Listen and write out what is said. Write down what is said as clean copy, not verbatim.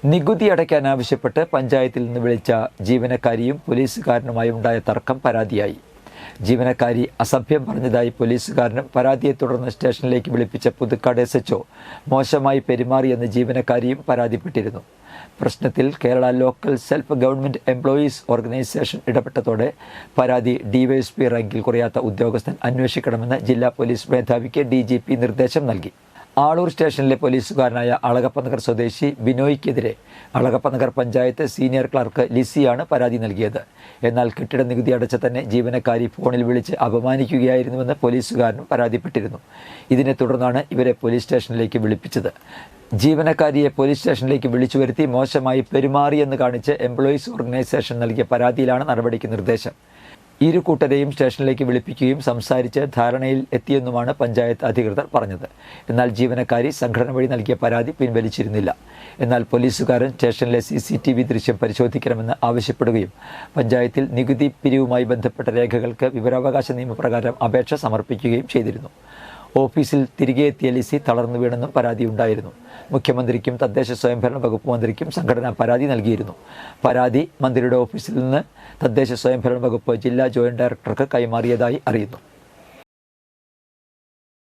നികുതി അടയ്ക്കാനാവശ്യപ്പെട്ട് പഞ്ചായത്തിൽ നിന്ന് വിളിച്ച ജീവനക്കാരിയും പോലീസുകാരനുമായി ഉണ്ടായ തർക്കം പരാതിയായി. ജീവനക്കാരി അസഭ്യം പറഞ്ഞതായി പോലീസുകാരനും പരാതിയെ തുടർന്ന് സ്റ്റേഷനിലേക്ക് വിളിപ്പിച്ച പുതുക്കാട് SHO മോശമായി പെരുമാറിയെന്ന് ജീവനക്കാരിയും പരാതിപ്പെട്ടിരുന്നു. പ്രശ്നത്തിൽ Kerala local self government employees organisation ഇടപെട്ടതോടെ പരാതി DYSP റാങ്കിൽ കുറയാത്ത ഉദ്യോഗസ്ഥൻ അന്വേഷിക്കണമെന്ന് ജില്ലാ പോലീസ് മേധാവിക്ക് DGP നിർദ്ദേശം നൽകി. ആളൂർ സ്റ്റേഷനിലെ പോലീസുകാരനായ അളഗപ്പനഗർ സ്വദേശി ബിനോയ്ക്കെതിരെ അളഗപ്പനഗർ പഞ്ചായത്ത് സീനിയർ ക്ലർക്ക് ലിസിയാണ് പരാതി നൽകിയത്. എന്നാൽ കെട്ടിട നികുതി അടച്ച തന്നെ ജീവനക്കാരി ഫോണിൽ വിളിച്ച് അപമാനിക്കുകയായിരുന്നുവെന്ന് പോലീസുകാരനും പരാതിപ്പെട്ടിരുന്നു. ഇതിനെ തുടർന്നാണ് ഇവരെ പോലീസ് സ്റ്റേഷനിലേക്ക് വിളിപ്പിച്ചത്. ജീവനക്കാരിയെ പോലീസ് സ്റ്റേഷനിലേക്ക് വിളിച്ചു വരുത്തി മോശമായി പെരുമാറിയെന്ന് കാണിച്ച് എംപ്ലോയീസ് ഓർഗനൈസേഷൻ നൽകിയ പരാതിയിലാണ് നടപടിക്ക് നിർദ്ദേശം. ഇരു കൂട്ടരെയും സ്റ്റേഷനിലേക്ക് വിളിപ്പിക്കുകയും സംസാരിച്ച് ധാരണയിൽ എത്തിയെന്നുമാണ് പഞ്ചായത്ത് അധികൃതർ പറഞ്ഞത്. എന്നാൽ ജീവനക്കാരി സംഘടന വഴി നൽകിയ പരാതി പിൻവലിച്ചിരുന്നില്ല. എന്നാൽ പോലീസുകാരൻ സ്റ്റേഷനിലെ CCTV ദൃശ്യം പരിശോധിക്കണമെന്ന് ആവശ്യപ്പെടുകയും പഞ്ചായത്തിൽ നികുതി പിരിവുമായി ബന്ധപ്പെട്ട രേഖകൾക്ക് വിവരാവകാശ നിയമപ്രകാരം അപേക്ഷ സമർപ്പിക്കുകയും ചെയ്തിരുന്നു. ഓഫീസിൽ തിരികെ എത്തിയ ലിസി തളർന്നു വീണെന്നും പരാതിയുണ്ടായിരുന്നു. മുഖ്യമന്ത്രിക്കും തദ്ദേശ സ്വയംഭരണ വകുപ്പ് മന്ത്രിക്കും സംഘടന പരാതി നൽകിയിരുന്നു. പരാതി മന്ത്രിയുടെ ഓഫീസിൽ നിന്ന് തദ്ദേശ സ്വയംഭരണ വകുപ്പ് ജില്ലാ ജോയിന്റ് ഡയറക്ടർക്ക് കൈമാറിയതായി അറിയുന്നു.